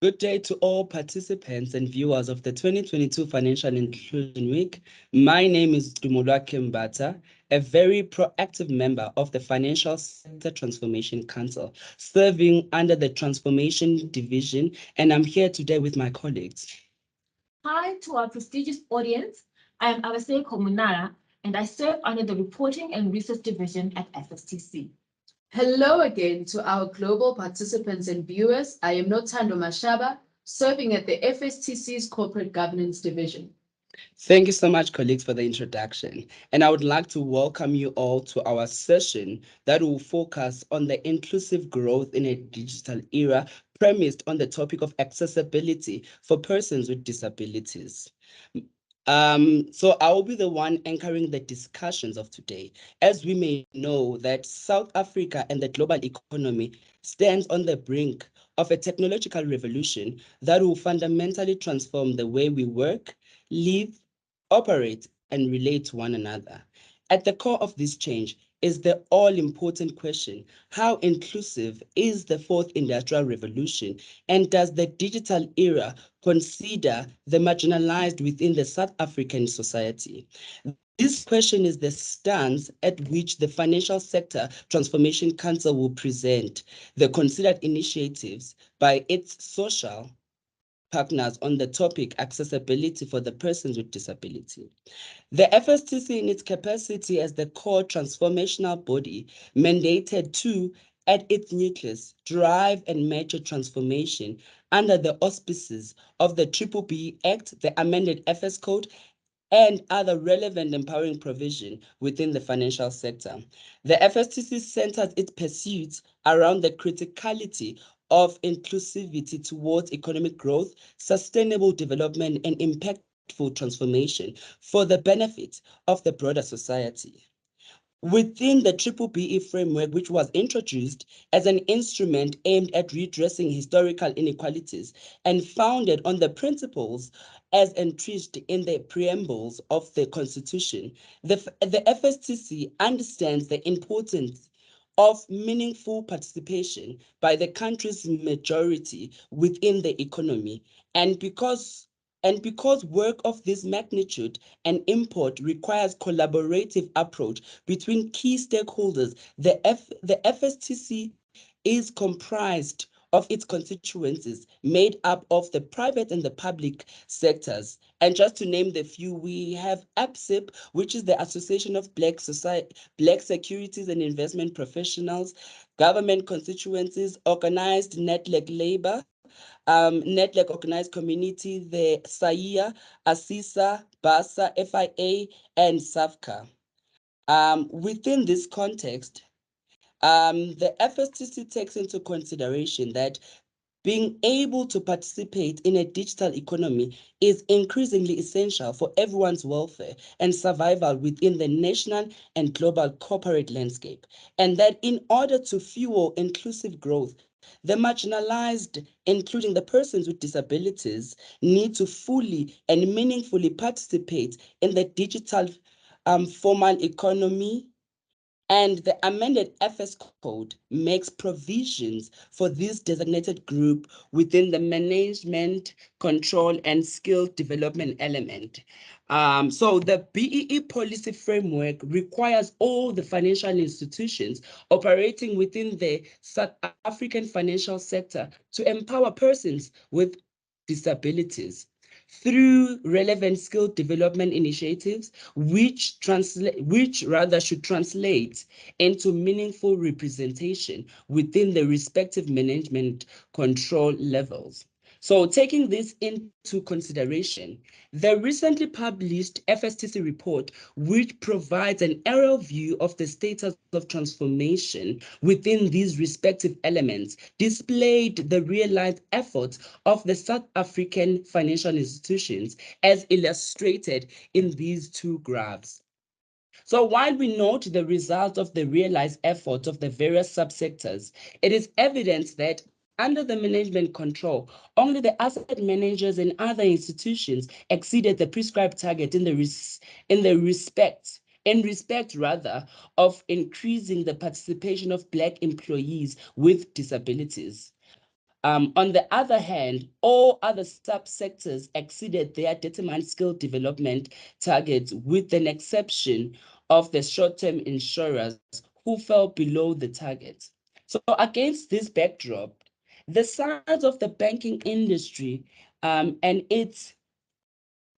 Good day to all participants and viewers of the 2022 Financial Inclusion Week. My name is Dumolwa Kimbata, a very proactive member of the Financial Sector Transformation Council, serving under the Transformation Division, and I'm here today with my colleagues. Hi to our prestigious audience. I am Abase Komunara, and I serve under the Reporting and Research Division at FSTC. Hello again to our global participants and viewers. I am Notando Mashaba, serving at the FSTC's Corporate Governance Division. Thank you so much, colleagues, for the introduction. And I would like to welcome you all to our session that will focus on the inclusive growth in a digital era premised on the topic of accessibility for persons with disabilities. So I will be the one anchoring the discussions of today, as we may know that South Africa and the global economy stands on the brink of a technological revolution that will fundamentally transform the way we work, live, operate, and relate to one another. At the core of this change is the all-important question: how inclusive is the fourth industrial revolution, and does the digital era consider the marginalized within the South African society? This question is the stance at which the Financial Sector Transformation Council will present the considered initiatives by its social partners on the topic accessibility for the persons with disability. The FSTC, in its capacity as the core transformational body, mandated to, at its nucleus, drive and measure transformation under the auspices of the BBBE Act, the amended FS Code, and other relevant empowering provision within the financial sector. The FSTC centers its pursuits around the criticality of inclusivity towards economic growth, sustainable development, and impactful transformation for the benefit of the broader society. Within the BBBE framework, which was introduced as an instrument aimed at redressing historical inequalities and founded on the principles as entrenched in the preambles of the Constitution, the FSTC understands the importance of meaningful participation by the country's majority within the economy, and because work of this magnitude and import requires collaborative approach between key stakeholders, the FSTC is comprised of its constituencies made up of the private and the public sectors. And just to name the few, we have APSIP, which is the Association of Black Securities and Investment Professionals, government constituencies, organized network labor, network organized community, the SAIA, ASISA, BASA, FIA, and SAFCA. Within this context, the FSTC takes into consideration that being able to participate in a digital economy is increasingly essential for everyone's welfare and survival within the national and global corporate landscape, and that in order to fuel inclusive growth, the marginalized, including the persons with disabilities, need to fully and meaningfully participate in the digital formal economy, and the amended FS Code makes provisions for this designated group within the management, control, and skill development element. So the BEE policy framework requires all the financial institutions operating within the South African financial sector to empower persons with disabilities through relevant skill development initiatives, which rather should translate into meaningful representation within the respective management control levels. So taking this into consideration, the recently published FSTC report, which provides an aerial view of the status of transformation within these respective elements, displayed the realized efforts of the South African financial institutions as illustrated in these two graphs. So while we note the result of the realized efforts of the various subsectors, it is evident that under the management control, only the asset managers and other institutions exceeded the prescribed target in respect rather of increasing the participation of Black employees with disabilities. On the other hand, all other subsectors exceeded their determined skill development targets, with an exception of the short-term insurers who fell below the target. So against this backdrop, the size of the banking industry and its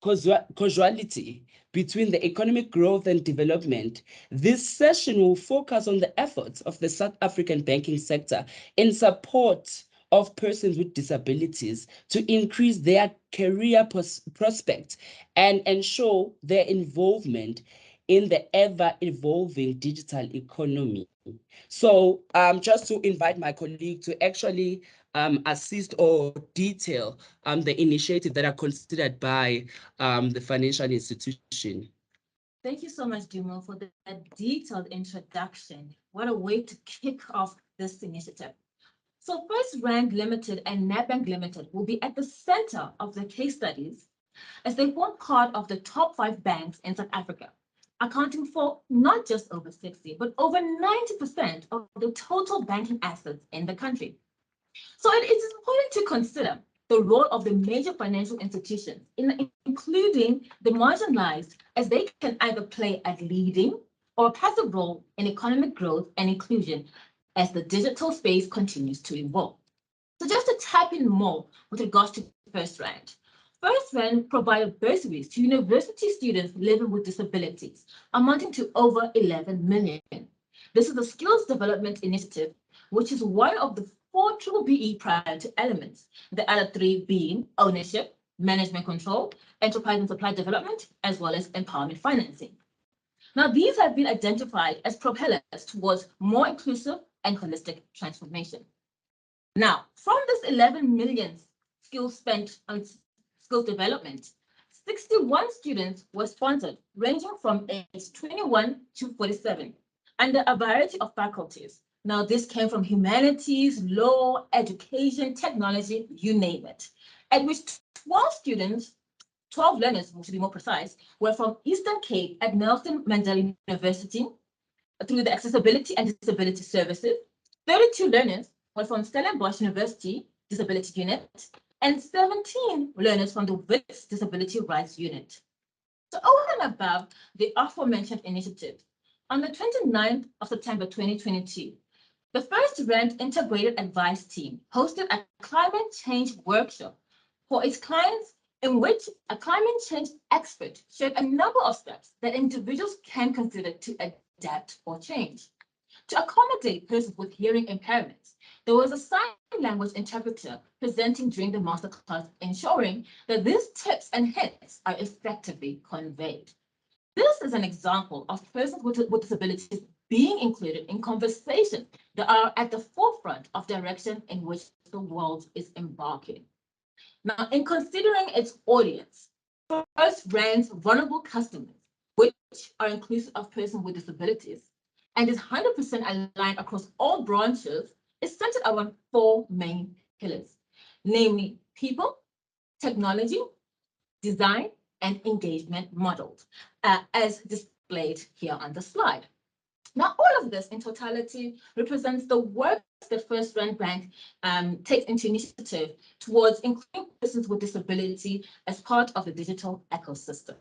causality between the economic growth and development, this session will focus on the efforts of the South African banking sector in support of persons with disabilities to increase their career prospects and ensure their involvement in the ever-evolving digital economy. So just to invite my colleague to actually assist or detail the initiative that are considered by the financial institution. Thank you so much, Dumo, for that detailed introduction. What a way to kick off this initiative. So First Rand Limited and Nedbank Limited will be at the center of the case studies as they form part of the top 5 banks in South Africa, accounting for not just over 60, but over 90% of the total banking assets in the country. So it is important to consider the role of the major financial institutions, including the marginalized, as they can either play a leading or a passive role in economic growth and inclusion as the digital space continues to evolve. So just to tap in more with regards to First Rand. First Rand provided bursaries to university students living with disabilities, amounting to over 11 million. This is a skills development initiative, which is one of the 4 BBE priority elements, the other 3 being ownership, management control, enterprise and supply development, as well as empowerment financing. Now, these have been identified as propellers towards more inclusive and holistic transformation. Now, from this 11 million skills spent on skills development, 61 students were sponsored, ranging from age 21 to 47, under a variety of faculties. Now, this came from humanities, law, education, technology, you name it, at which 12 students, 12 learners, to be more precise, were from Eastern Cape at Nelson Mandela University through the Accessibility and Disability Services. 32 learners were from Stellenbosch University Disability Unit, and 17 learners from the WITS Disability Rights Unit. So over and above the aforementioned initiative, on the 29th of September 2022, the First Rand Integrated Advice Team hosted a climate change workshop for its clients, in which a climate change expert shared a number of steps that individuals can consider to adapt or change. To accommodate persons with hearing impairments, there was a sign language interpreter presenting during the masterclass, ensuring that these tips and hints are effectively conveyed. This is an example of persons with disabilities being included in conversations that are at the forefront of direction in which the world is embarking. Now, in considering its audience, First Rand's vulnerable customers, which are inclusive of persons with disabilities, and is 100% aligned across all branches, is centered around 4 main pillars, namely people, technology, design, and engagement models, as displayed here on the slide. Now, all of this in totality represents the work that First Rand Bank takes into initiative towards including persons with disability as part of the digital ecosystem.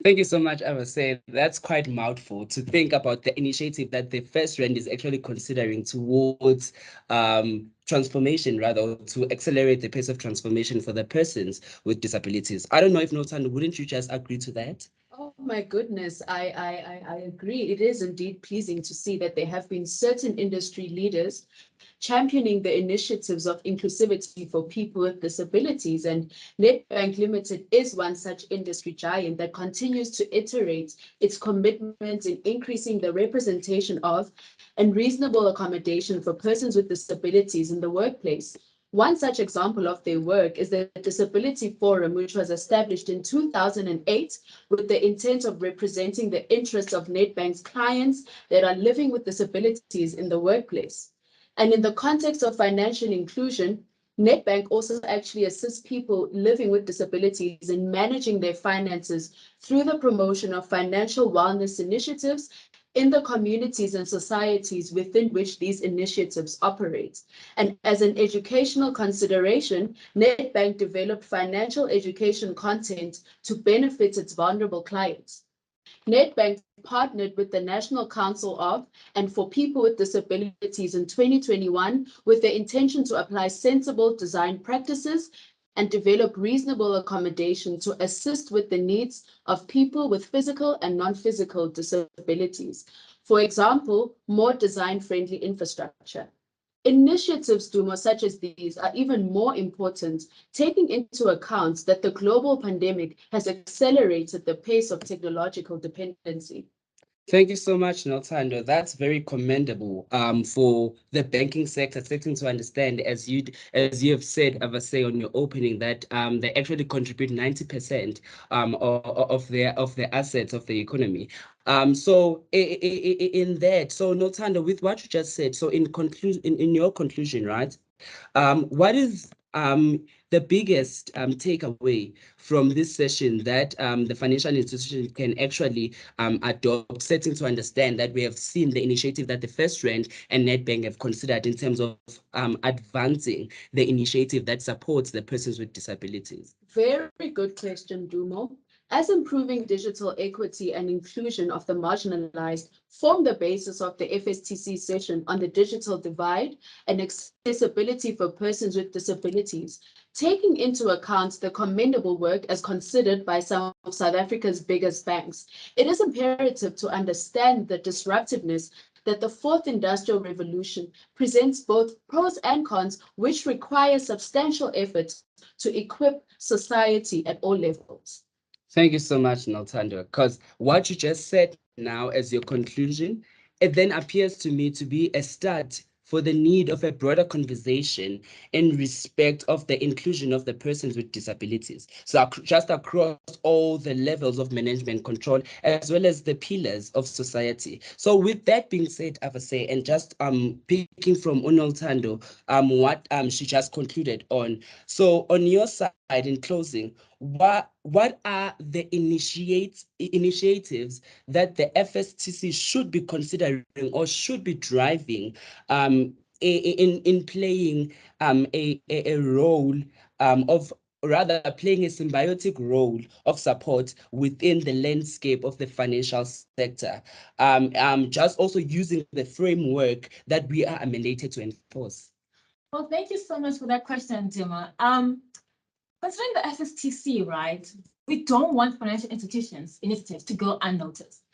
Thank you so much, I was saying that's quite mouthful to think about the initiative that the First Rand is actually considering towards transformation, rather, to accelerate the pace of transformation for the persons with disabilities. I don't know if Notan, wouldn't you just agree to that? Oh my goodness, I agree. It is indeed pleasing to see that there have been certain industry leaders championing the initiatives of inclusivity for people with disabilities. And Nedbank Limited is one such industry giant that continues to iterate its commitment in increasing the representation of and reasonable accommodation for persons with disabilities in the workplace. One such example of their work is the Disability Forum, which was established in 2008 with the intent of representing the interests of Nedbank's clients that are living with disabilities in the workplace. And in the context of financial inclusion, Nedbank also actually assists people living with disabilities in managing their finances through the promotion of financial wellness initiatives in the communities and societies within which these initiatives operate. And as an educational consideration, Nedbank developed financial education content to benefit its vulnerable clients. Nedbank partnered with the National Council of and for People with Disabilities in 2021 with the intention to apply sensible design practices and develop reasonable accommodation to assist with the needs of people with physical and non-physical disabilities. For example, more design-friendly infrastructure. Initiatives, Duma, such as these are even more important, taking into account that the global pandemic has accelerated the pace of technological dependency. Thank you so much, Notando. That's very commendable for the banking sector, taking to understand, as you have said, Avase, on your opening, that they actually contribute 90% of the assets of the economy. So in that, so Notando, with what you just said, so in your conclusion, right? What is the biggest takeaway from this session that the financial institution can actually adopt, setting to understand that we have seen the initiative that the First Rand and Nedbank have considered in terms of advancing the initiative that supports the persons with disabilities? Very good question, Dumo. As improving digital equity and inclusion of the marginalized form the basis of the FSTC session on the digital divide and accessibility for persons with disabilities, taking into account the commendable work as considered by some of South Africa's biggest banks, it is imperative to understand the disruptiveness that the fourth industrial revolution presents both pros and cons, which require substantial efforts to equip society at all levels. Thank you so much, Naltando, because what you just said now as your conclusion, it then appears to me to be a start for the need of a broader conversation in respect of the inclusion of the persons with disabilities. So just across all the levels of management control, as well as the pillars of society. So with that being said, Avase, and just picking from Unaltando, what she just concluded on. So on your side, in closing, what are the initiatives that the FSTC should be considering or should be driving in playing a role of rather playing a symbiotic role of support within the landscape of the financial sector, just also using the framework that we are mandated to enforce? Well, thank you so much for that question, Dima. Considering the FSTC, right, we don't want financial institutions initiatives to go unnoticed.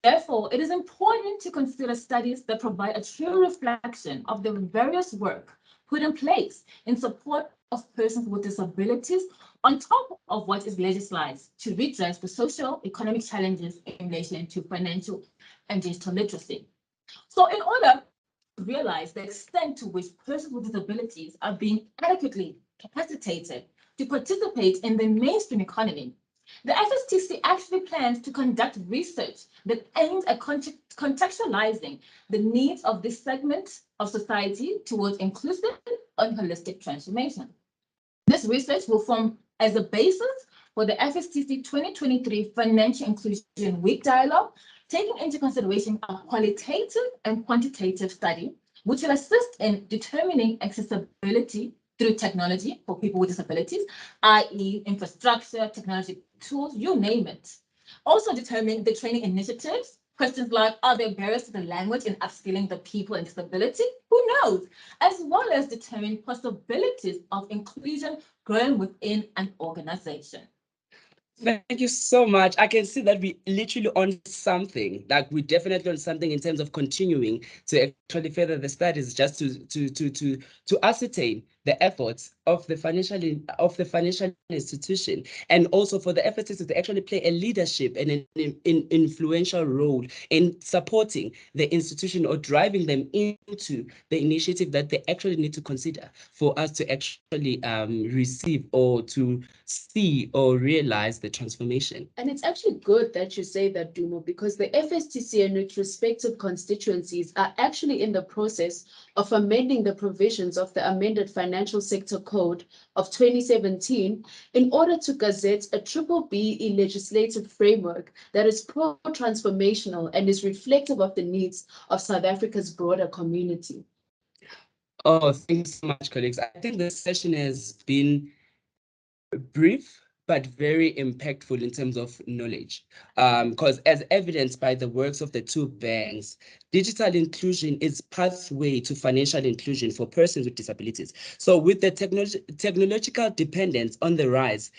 Therefore, it is important to consider studies that provide a true reflection of the various work put in place in support of persons with disabilities on top of what is legislated to redress the social economic challenges in relation to financial and digital literacy. So in order to realize the extent to which persons with disabilities are being adequately capacitated to participate in the mainstream economy, the FSTC actually plans to conduct research that aims at contextualizing the needs of this segment of society towards inclusive and holistic transformation. This research will form as a basis for the FSTC 2023 Financial Inclusion Week dialogue, taking into consideration a qualitative and quantitative study, which will assist in determining accessibility through technology for people with disabilities, i.e. infrastructure, technology tools, you name it. Also determine the training initiatives. Questions like, are there barriers to the language in upskilling the people in disability? Who knows? As well as determine possibilities of inclusion growing within an organization. Thank you so much. I can see that we literally on something, like we definitely on something in terms of continuing to actually further the studies, just to ascertain the efforts of the financial institution, and also for the FSS to actually play a leadership and an influential role in supporting the institution or driving them into the initiative that they actually need to consider for us to actually receive or to see or realize the transformation. And it's actually good that you say that, Dumo, because the FSTC and its respective constituencies are actually in the process of amending the provisions of the amended Financial Sector Code Code of 2017 in order to gazette a triple BE legislative framework that is pro-transformational and is reflective of the needs of South Africa's broader community. Oh, thank you so much, colleagues. I think this session has been brief but very impactful in terms of knowledge. Because as evidenced by the works of the two banks, digital inclusion is pathway to financial inclusion for persons with disabilities. So with the technological dependence on the rise,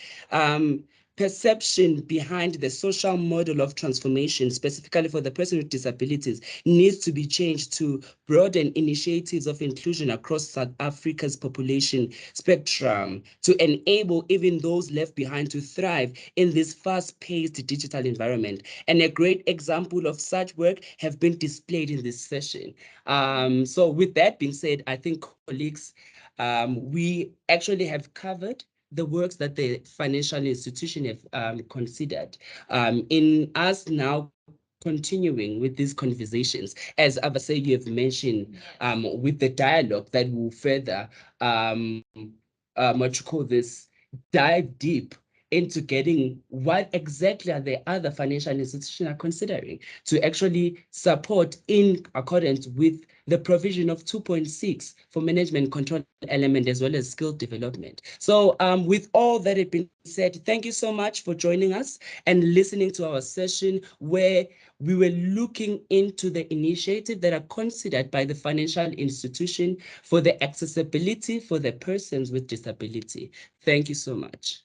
perception behind the social model of transformation, specifically for the person with disabilities, needs to be changed to broaden initiatives of inclusion across South Africa's population spectrum to enable even those left behind to thrive in this fast-paced digital environment. And a great example of such work have been displayed in this session. So with that being said, I think colleagues, we actually have covered the works that the financial institution have considered. In us now continuing with these conversations, as Avase, you have mentioned, with the dialogue that will further, what you call this, dive deep into getting what exactly are the other financial institutions are considering to actually support in accordance with the provision of 2.6 for management control element as well as skill development. So with all that has been said, thank you so much for joining us and listening to our session where we were looking into the initiative that are considered by the financial institution for the accessibility for the persons with disability. Thank you so much.